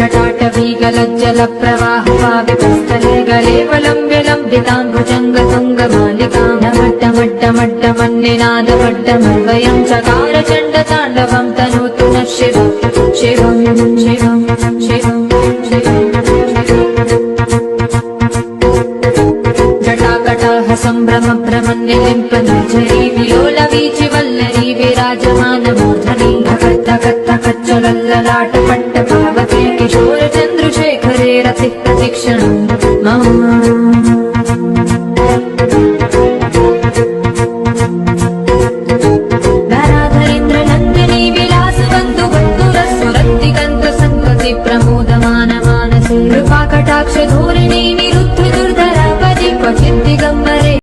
जटाटवीगलज्जल प्रवाहपावितस्थले गलेवलम्ब्य लम्बिताम्बुजङ्गतुङ्गमालिकां नमट्टमट्टमट्टमन्निनादमट्टमर्वयं चकार चण्डताण्डवं तनोतु नः शिवं शिवं शिवं शिवं शिवं जटाकटाह सम्भ्रम भ्रमन्निलिम्पनर्झरी विलोलवीचिवल्लरी विराजमानमूर्धनि धकच्चलल्ललाटपट्टपावके किशोर चन्द्रशेखरे रतिः प्रतीक्षणम्